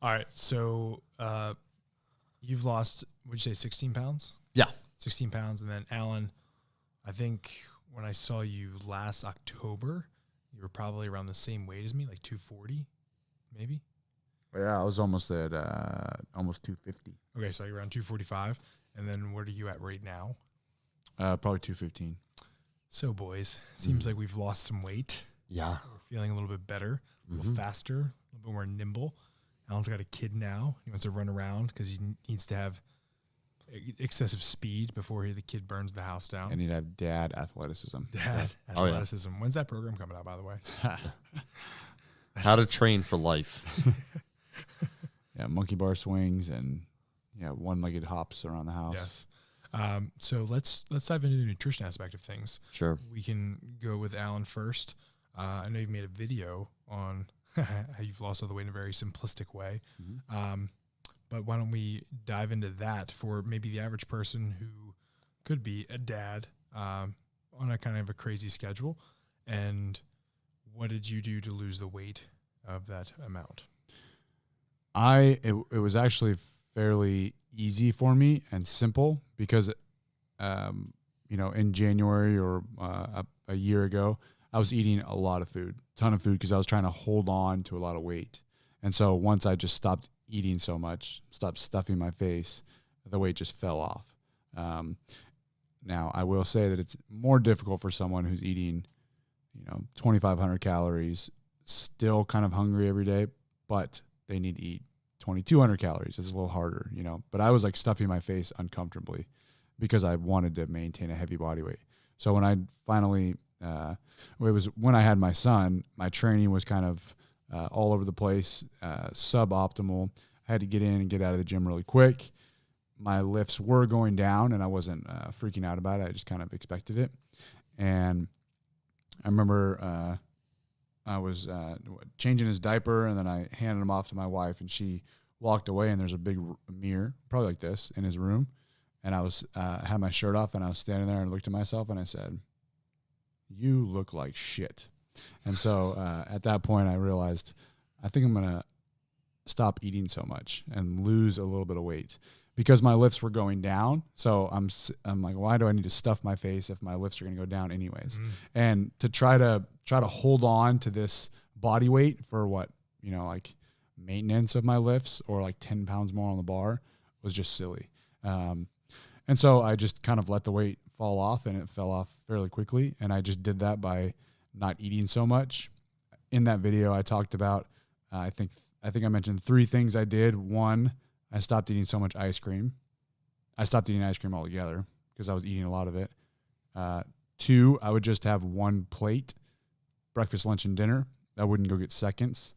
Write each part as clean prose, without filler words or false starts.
All right. So you've lost, would you say 16 pounds? Yeah. 16 pounds. And then Alan, I think when I saw you last October, you were probably around the same weight as me, like 240, maybe. Yeah, I was almost at almost 250. Okay, so you're around 245. And then what are you at right now? Probably 215. So, boys, it seems like we've lost some weight. Yeah. We're feeling a little bit better, a little faster, a little bit more nimble. Alan's got a kid now. He wants to run around because he needs to have excessive speed before the kid burns the house down. And he'd have dad athleticism. Athleticism. When's that program coming out, by the way? How to train for life. Yeah, monkey bar swings and one-legged hops around the house. Yes. So let's dive into the nutrition aspect of things. Sure. We can go with Alan first. I know you've made a video on how you've lost all the weight in a very simplistic way. But why don't we dive into that for maybe the average person who could be a dad on a kind of a crazy schedule. And what did you do to lose the weight of that amount? It was actually fairly easy for me and simple because, in January or a year ago, I was eating a lot of food, ton of food, because I was trying to hold on to a lot of weight. And so once I just stopped eating so much, stopped stuffing my face, the weight just fell off. Now, I will say that it's more difficult for someone who's eating, 2,500 calories, still kind of hungry every day, but they need to eat 2,200 calories. It's a little harder, But I was like stuffing my face uncomfortably because I wanted to maintain a heavy body weight. So when I finally, it was when I had my son, my training was kind of all over the place, suboptimal. I had to get in and get out of the gym really quick. My lifts were going down, and I wasn't freaking out about it. I just kind of expected it. And I remember I was changing his diaper, and then I handed him off to my wife, and she walked away, and there's a big mirror, probably like this, in his room. And I was had my shirt off, and I was standing there and looked at myself, and I said, "You look like shit." And so at that point, I realized I think I'm going to stop eating so much and lose a little bit of weight because my lifts were going down. So I'm like, why do I need to stuff my face if my lifts are going to go down anyways? And to try to hold on to this body weight for what, like maintenance of my lifts or like 10 pounds more on the bar was just silly. And so I just kind of let the weight fall off, and it fell off fairly quickly. And I just did that by not eating so much. In that video, I talked about, I think I mentioned 3 things I did. 1, I stopped eating so much ice cream. I stopped eating ice cream altogether because I was eating a lot of it. 2, I would just have 1 plate, breakfast, lunch, and dinner. I wouldn't go get seconds.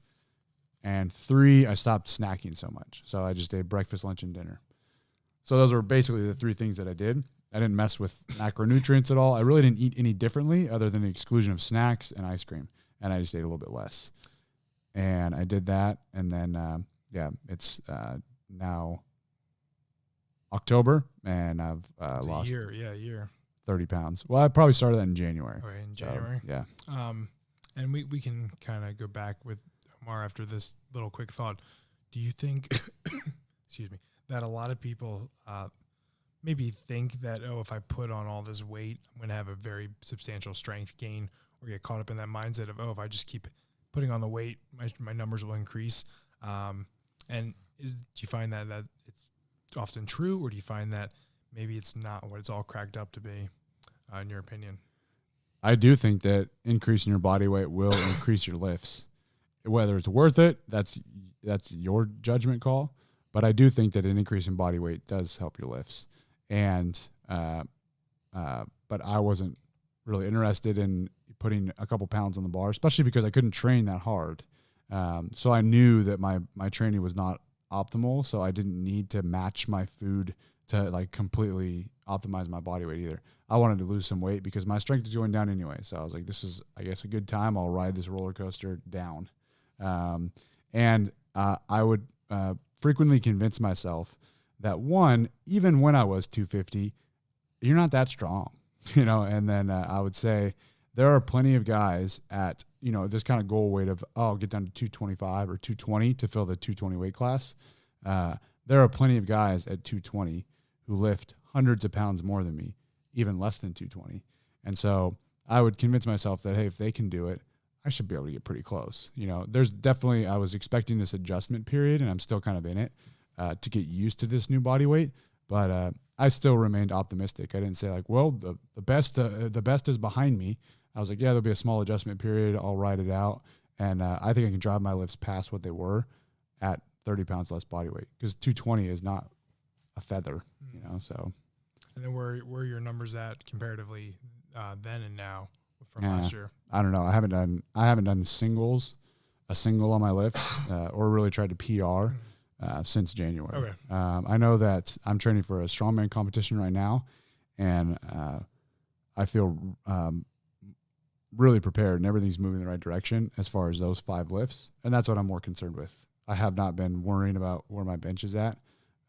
And 3, I stopped snacking so much. So I just ate breakfast, lunch, and dinner. So those were basically the 3 things that I did. I didn't mess with macronutrients at all. I really didn't eat any differently other than the exclusion of snacks and ice cream. And I just ate a little bit less. And I did that. And then, it's now October, and I've lost a year. 30 pounds. Well, I probably started that in January. Okay, in January. So, yeah. And we can kind of go back with Omar after this little quick thought. Do you think, excuse me, that a lot of people maybe think that, if I put on all this weight, I'm going to have a very substantial strength gain, or get caught up in that mindset of, if I just keep putting on the weight, my numbers will increase. And do you find that it's often true, or do you find that maybe it's not what it's all cracked up to be, in your opinion? I do think that increasing your body weight will increase your lifts. Whether it's worth it, that's your judgment call. But I do think that an increase in body weight does help your lifts. And but I wasn't really interested in putting a couple pounds on the bar, especially because I couldn't train that hard. So I knew that my training was not optimal, so I didn't need to match my food to like completely optimize my body weight either. I wanted to lose some weight because my strength is going down anyway. So I was like, this is, I guess, a good time. I'll ride this roller coaster down. And I would frequently convince myself that, one, even when I was 250, you're not that strong, and then I would say there are plenty of guys at, this kind of goal weight of, I'll get down to 225 or 220 to fill the 220 weight class. There are plenty of guys at 220 who lift hundreds of pounds more than me, even less than 220. And so I would convince myself that, hey, if they can do it, I should be able to get pretty close. There's definitely, I was expecting this adjustment period, and I'm still kind of in it to get used to this new body weight. But I still remained optimistic. I didn't say like, well, the best is behind me. I was like, yeah, there'll be a small adjustment period. I'll ride it out. And I think I can drive my lifts past what they were at 30 pounds less body weight, because 220 is not a feather, so. And then where are your numbers at comparatively then and now from last year? I don't know. I haven't done a single on my lifts or really tried to PR since January. Okay. I know that I'm training for a strongman competition right now, and I feel really prepared, and everything's moving in the right direction as far as those 5 lifts, and that's what I'm more concerned with. I have not been worrying about where my bench is at.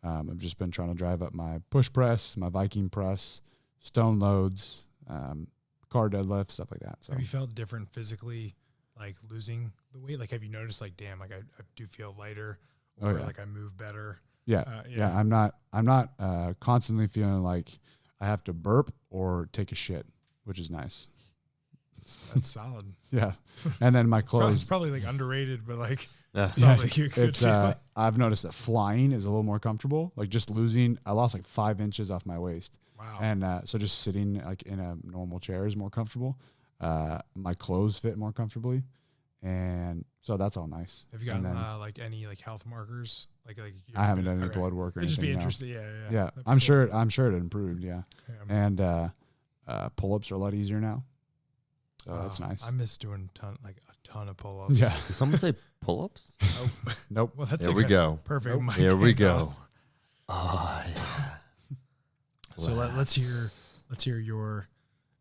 I've just been trying to drive up my push press, my Viking press, stone loads, car deadlift, stuff like that. So have you felt different physically, like losing the weight? Like, have you noticed like, damn, like I do feel lighter, or like I move better? Yeah. I'm not constantly feeling like I have to burp or take a shit, which is nice. That's solid. Yeah. And then my clothes. It's probably like underrated, but like, I've noticed that flying is a little more comfortable. Like just I lost like 5 inches off my waist. Wow. And so just sitting like in a normal chair is more comfortable. My clothes fit more comfortably. And so that's all nice. Have you gotten like any like health markers? Like I haven't done any blood work or anything. Just be interested. Yeah. I'm sure it improved. Yeah. And pull-ups are a lot easier now. So that's nice. I miss doing a ton of pull-ups. Yeah. Did someone say pull-ups? Oh. Nope. Well, that's Here we go. Perfect. Nope. Here we go. Oh, yeah. So let's hear your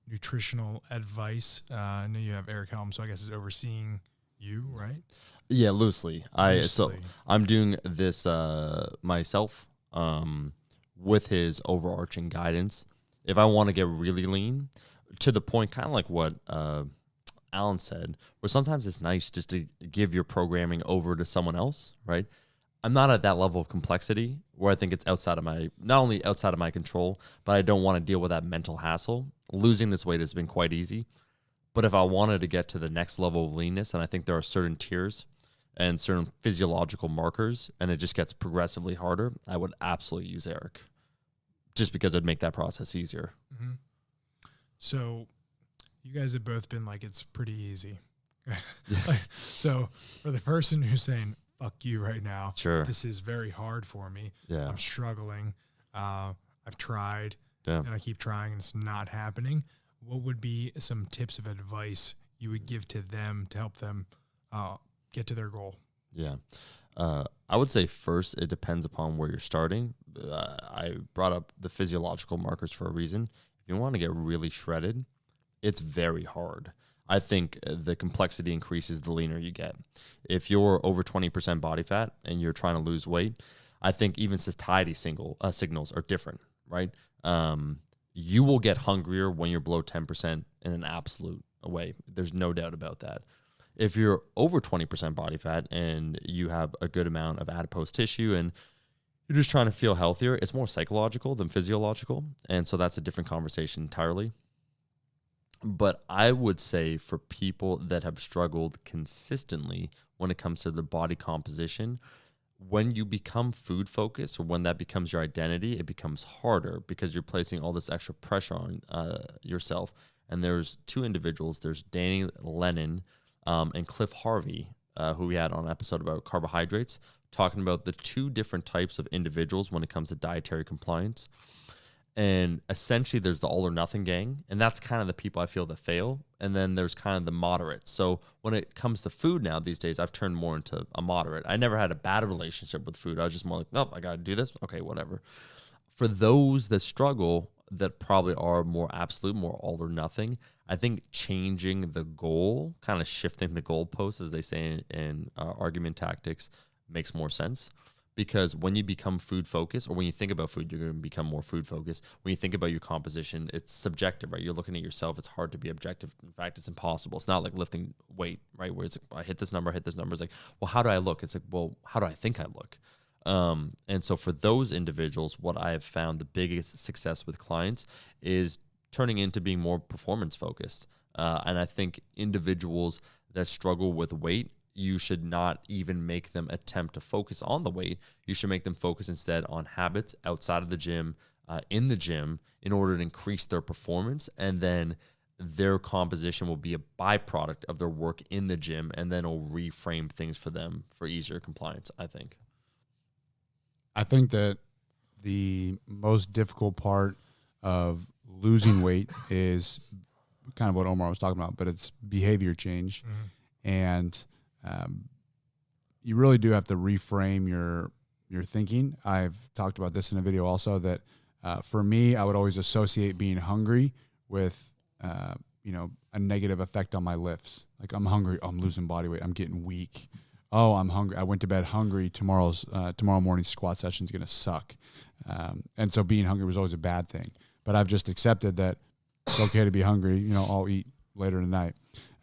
nutritional advice. I know you have Eric Helm, so I guess is overseeing you, right? Yeah, loosely. So I'm doing this myself with his overarching guidance. If I want to get really lean, to the point, kind of like what Alan said, where sometimes it's nice just to give your programming over to someone else, right? I'm not at that level of complexity where I think it's not only outside of my control, but I don't want to deal with that mental hassle. Losing this weight has been quite easy. But if I wanted to get to the next level of leanness, and I think there are certain tiers and certain physiological markers, and it just gets progressively harder, I would absolutely use Eric, just because it'd make that process easier. Mm-hmm. So you guys have both been like, it's pretty easy. So for the person who's saying, fuck you right now, sure, this is very hard for me. Yeah. I'm struggling. I've tried and I keep trying and it's not happening. What would be some tips of advice you would give to them to help them get to their goal? Yeah. I would say first, it depends upon where you're starting. I brought up the physiological markers for a reason. If you want to get really shredded, it's very hard. I think the complexity increases the leaner you get. If you're over 20% body fat and you're trying to lose weight, I think even satiety signals are different, right? You will get hungrier when you're below 10% in an absolute way. There's no doubt about that. If you're over 20% body fat and you have a good amount of adipose tissue and you're just trying to feel healthier, it's more psychological than physiological. And so that's a different conversation entirely. But I would say for people that have struggled consistently when it comes to the body composition, when you become food focused or when that becomes your identity, it becomes harder because you're placing all this extra pressure on yourself. And there's 2 individuals. There's Danny Lennon and Cliff Harvey, who we had on an episode about carbohydrates, talking about the 2 different types of individuals when it comes to dietary compliance. And essentially there's the all or nothing gang, and that's kind of the people I feel that fail. And then there's kind of the moderates. So when it comes to food now these days, I've turned more into a moderate. I never had a bad relationship with food. I was just more like, nope, I got to do this. Okay, whatever. For those that struggle, that probably are more absolute, more all or nothing, I think changing the goal, kind of shifting the goalposts, as they say in argument tactics, makes more sense. because when you become food focused, or when you think about food, you're going to become more food focused. When you think about your composition, it's subjective, right? You're looking at yourself. It's hard to be objective. In fact, it's impossible. It's not like lifting weight, right? Where it's like, I hit this number. It's like, well, how do I look? It's like, well, how do I think I look? And so for those individuals, what I have found the biggest success with clients is turning into being more performance focused. And I think individuals that struggle with weight, you should not even make them attempt to focus on the weight. You should make them focus instead on habits outside of the gym, in the gym, in order to increase their performance. And then their composition will be a byproduct of their work in the gym, and then it'll reframe things for them for easier compliance, I think. I think that the most difficult part of losing weight is kind of what Omar was talking about, but it's behavior change. Mm-hmm. And you really do have to reframe your thinking. I've talked about this in a video also, that for me, I would always associate being hungry with, a negative effect on my lifts. Like, I'm hungry, I'm losing body weight, I'm getting weak. Oh, I'm hungry, I went to bed hungry, tomorrow morning's squat session is going to suck. And so being hungry was always a bad thing. But I've just accepted that it's okay to be hungry. I'll eat later tonight.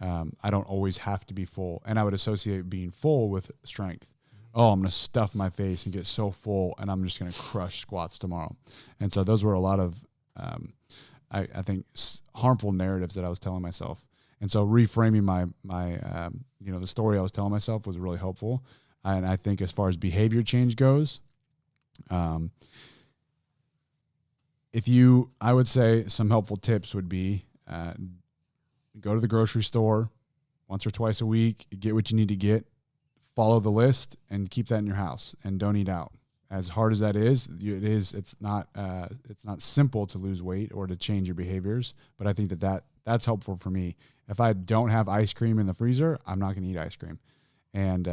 I don't always have to be full. And I would associate being full with strength. Oh, I'm going to stuff my face and get so full, and I'm just going to crush squats tomorrow. And so those were a lot of, I think, harmful narratives that I was telling myself. And so reframing my the story I was telling myself was really helpful. And I think as far as behavior change goes, I would say some helpful tips would be, go to the grocery store once or twice a week, get what you need to get, follow the list, and keep that in your house, and don't eat out. As hard as that is, it's not simple to lose weight or to change your behaviors, but I think that's helpful for me. If I don't have ice cream in the freezer, I'm not going to eat ice cream. And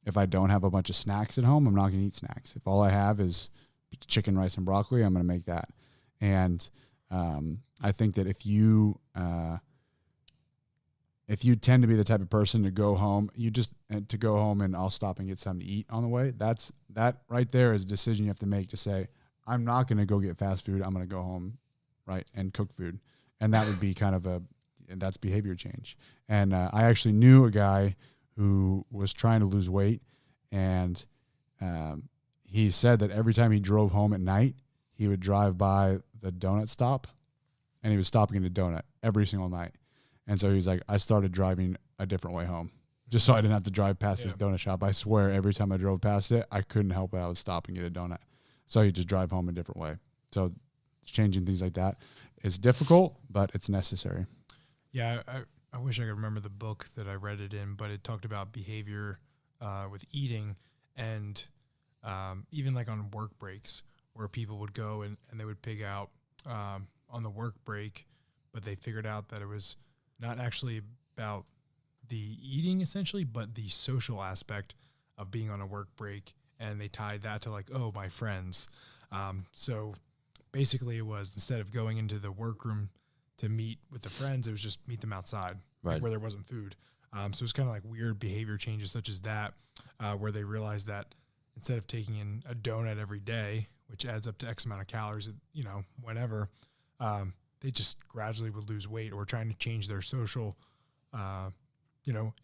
if I don't have a bunch of snacks at home, I'm not going to eat snacks. If all I have is chicken, rice, and broccoli, I'm going to make that. And I think that if you tend to be the type of person to go home, and I'll stop and get something to eat on the way, that right there is a decision you have to make to say, I'm not going to go get fast food. I'm going to go home, right, and cook food. And that would be that's behavior change. And I actually knew a guy who was trying to lose weight, and he said that every time he drove home at night, he would drive by the donut stop, and he was stopping at the donut every single night. And so he's like, I started driving a different way home just so I didn't have to drive past this donut shop. I swear every time I drove past it, I couldn't help it. I would stop and get a donut. So you just drive home a different way. So changing things like that is difficult, but it's necessary. Yeah, I wish I could remember the book that I read it in, but it talked about behavior with eating, and even like on work breaks where people would go and they would pig out on the work break, but they figured out that it was not actually about the eating essentially, but the social aspect of being on a work break. And they tied that to like, oh, my friends. So basically it was, instead of going into the workroom to meet with the friends, it was just meet them outside, right, like where there wasn't food. So it's kind of like weird behavior changes such as that, where they realized that instead of taking in a donut every day, which adds up to X amount of calories, whenever, they just gradually would lose weight, or trying to change their social,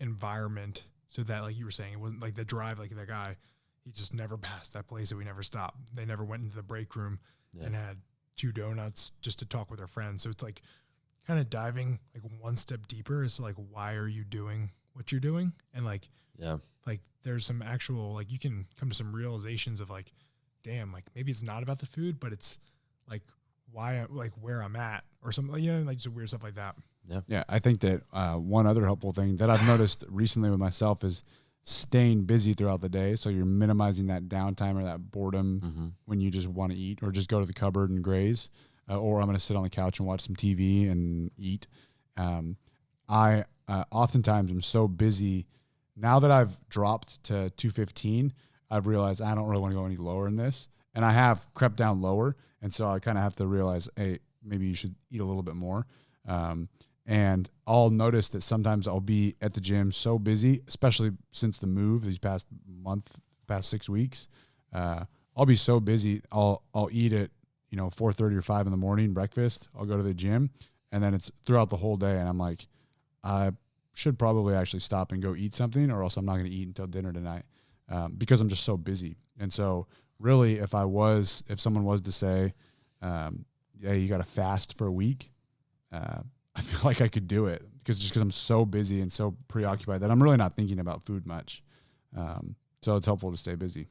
environment, so that, like you were saying, it wasn't like the drive, like that guy, he just never passed that place, so we never stopped. They never went into the break room and had 2 donuts just to talk with their friends. So it's like kind of diving like one step deeper as to like, why are you doing what you're doing? And like there's some actual, like, you can come to some realizations of like, damn, like maybe it's not about the food, but it's like why, like where I'm at or something, like just weird stuff like that. Yeah. I think that one other helpful thing that I've noticed recently with myself is staying busy throughout the day. So you're minimizing that downtime or that boredom when you just want to eat, or just go to the cupboard and graze, or I'm going to sit on the couch and watch some TV and eat. I oftentimes am so busy now that I've dropped to 215. I've realized I don't really want to go any lower in this, and I have crept down lower. And so I kind of have to realize, hey, maybe you should eat a little bit more. And I'll notice that sometimes I'll be at the gym so busy, especially since the move these past 6 weeks. I'll be so busy. I'll eat at 4:30 or 5 in the morning breakfast. I'll go to the gym, and then it's throughout the whole day. And I'm like, I should probably actually stop and go eat something, or else I'm not going to eat until dinner tonight, because I'm just so busy. And so really, if someone was to say, yeah, you got to fast for a week, I feel like I could do it because I'm so busy and so preoccupied that I'm really not thinking about food much. So it's helpful to stay busy.